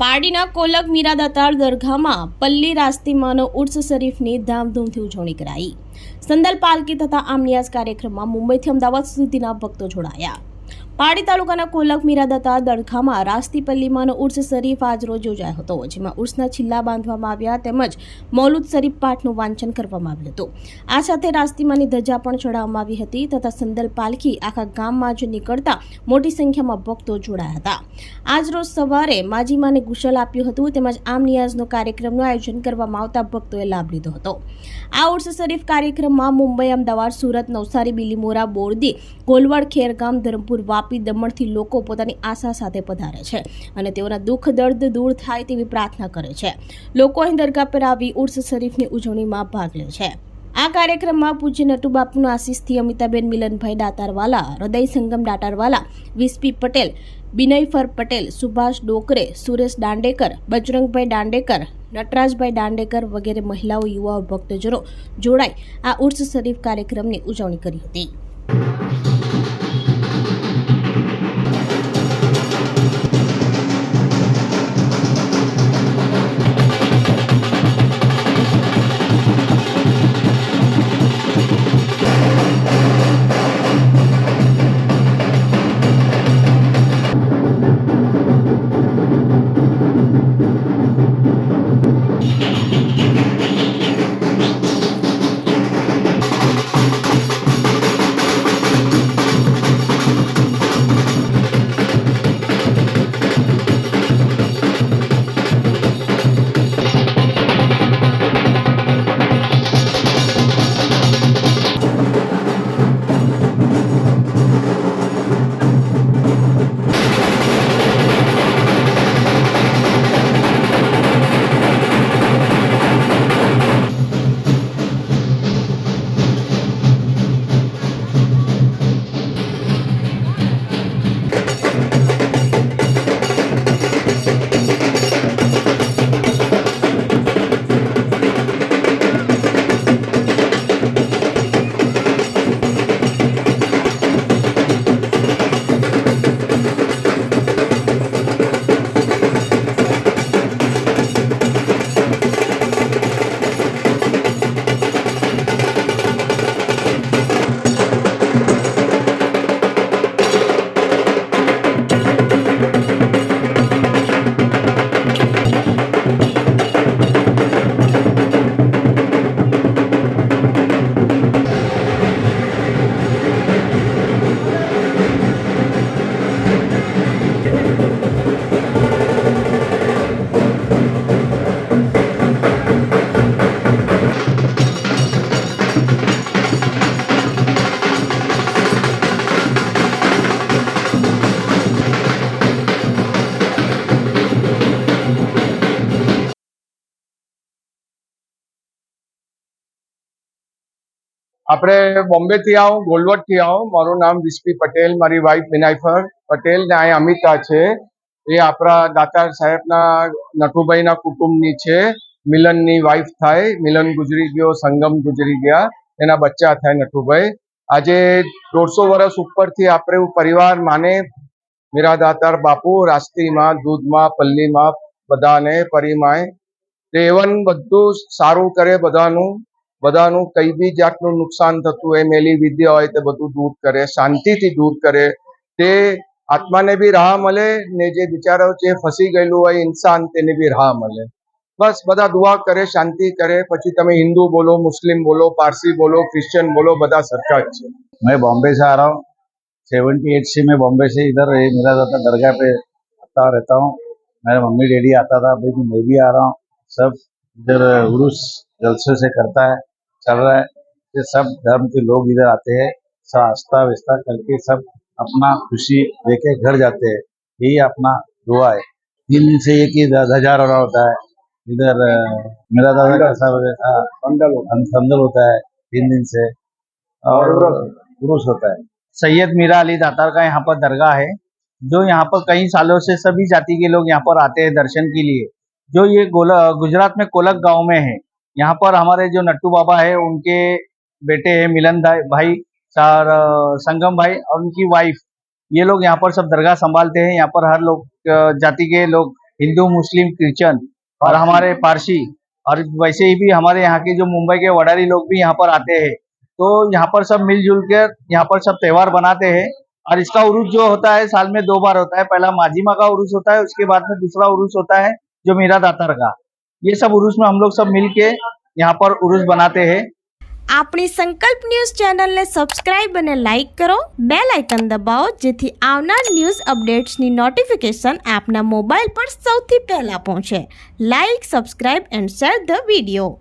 પારડીના કોલક મીરાદાતાર દરગાહમાં પલ્લી રાસ્તીમાનો ઉર્સ શરીફની ધામધૂમથી ઉજવણી કરાઈ। સંદલ પાલકી તથા આમ નિયાઝ કાર્યક્રમમાં મુંબઈથી અમદાવાદ સુધીના ભક્તો જોડાયા। પારડી તાલુકાના કોલક મીરાદાતાર દરગાહમાં રાસ્તી પલ્લીમાનો ઉર્સ શરીફ આજરોજ યોજાયો હતો, જેમાં ઉર્સના છિલ્લા બાંધવામાં આવ્યા તેમજ મૌલુદ શરીફ પાઠનું વાંચન કરવામાં આવ્યું હતું। આ સાથે રાસ્તીમાની ધજા પણ ચડાવવામાં આવી હતી તથા સંદલ પાલખી આખા ગામમાં જ નીકળતા મોટી સંખ્યામાં ભક્તો જોડાયા હતા। આજરોજ સવારે માજીમાને ગુશલ આપ્યું હતું તેમજ આમ નિયાઝનો કાર્યક્રમનું આયોજન કરવામાં આવતા ભક્તોએ લાભ લીધો હતો। આ ઉર્સ શરીફ કાર્યક્રમમાં મુંબઈ, અમદાવાદ, સુરત, નવસારી, બિલીમોરા, બોરદી, ગોલવાડ, ખેરગામ, ધરમપુર, વાપી, દમણથી લોકો પોતાની આશા સાથે પધારે છે અને તેઓના દુઃખ દર્દ દૂર થાય તેવી પ્રાર્થના કરે છે। લોકો અહીં દરગાહ પર આવી ઉર્સ શરીફની ઉજવણીમાં ભાગ લે છે। આ કાર્યક્રમમાં પૂજ્ય નટુબાપુના આશીષથી અમિતાબેન મિલનભાઈ દાતારવાલા, હૃદય સંગમ દાતારવાલા, વિસ્પી પટેલ, બિનયફર પટેલ, સુભાષ ડોકરે, સુરેશ દાંડેકર, બજરંગભાઈ દાંડેકર, નટરાજભાઈ દાંડેકર વગેરે મહિલાઓ, યુવાઓ, ભક્તજનો જોડાઈ આ ઉર્સ શરીફ કાર્યક્રમની ઉજવણી કરી હતી। આપણે બોમ્બેથી આવું, ગોલવડથી આવું। મારું નામ વિસ્પી પટેલ, મારી વાઈફ બિનાયફર પટેલ ને આ અમિતા છે। એ આપણા દાતાર સાહેબના નટુભાઈના કુટુંબની છે। મિલનની વાઈફ થાય। મિલન ગુજરી ગયો, સંગમ ગુજરી ગયા, એના બચ્ચા થાય નટુભાઈ। આજે 150 વર્ષ ઉપરથી આપણે પરિવાર માને મીરા દાતાર બાપુ રાસ્તીમાં, દૂધમાં, પલ્લીમાં બધાને પરિમાય તે એવન બધું સારું કરે। બધાનું કઈ બી જાતનું નુકસાન થતું હોય, મેલી વિદ્યા હોય તે બધું દૂર કરે, શાંતિથી દૂર કરે। તે આત્માને બી રાહ મળે ને જે બિચારો જે ફસી ગયેલું હોય ઇન્સાન તેને બી રાહ મળે। બસ બધા દુઆ કરે, शांति करे। પછી તમે हिंदू बोलो, मुस्लिम बोलो, पारसी बोलो, क्रिश्चियन बोलो, બધા સરખા જ છે। मैं बॉम्बे से आ रहा हूँ। 78 से मैं बॉम्बे से इधर मेरा दाता दरगाह पे आता रहता हूँ। मेरा मम्मी डैडी आता था, अभी मैं भी आ रहा हूँ। सब इधर उर्स जलसे से करता है, चल रहा है। ये सब धर्म के लोग इधर आते हैं, सब आस्था विस्था करके सब अपना खुशी लेके घर जाते हैं। यही अपना दुआ है। 3 दिन से एक ही ध्वजा रहा होता है इधर। मेरा दादा का सब संदल होता है 3 दिन से, और उर्स होता है। सैयद मीरा अली दातार का यहाँ पर दरगाह है, जो यहाँ पर कई सालों से सभी जाति के लोग यहाँ पर आते हैं दर्शन के लिए। जो ये गुजरात में कोलक गांव में है। यहाँ पर हमारे जो नट्टू बाबा है उनके बेटे हैं मिलन भाई और संगम भाई और उनकी वाइफ, ये लोग यहाँ पर सब दरगाह संभालते हैं। यहाँ पर हर लोग जाति के लोग हिंदू मुस्लिम क्रिश्चियन और हमारे पारसी, और वैसे ही भी हमारे यहाँ के जो मुंबई के वडारी लोग भी यहाँ पर आते हैं। तो यहाँ पर सब मिलजुल कर यहाँ पर सब त्योहार बनाते हैं। और इसका उरूस जो होता है साल में 2 बार होता है। पहला माजीमा का उरूस होता है, उसके बाद में दूसरा उरूस होता है जो मीरा दातार का। ये सब उरूस में हम लोग सब मिल के यहाँ पर उरूस बनाते हैं। આપણી સંકલ્પ ન્યૂઝ ચેનલને સબસ્ક્રાઇબ અને લાઇક કરો, બેલ આઇકન દબાવો જેથી આવનાર ન્યૂઝ અપડેટ્સની નોટિફિકેશન આપના મોબાઈલ પર સૌથી પહેલાં પહોંચે. Like, subscribe and share the video.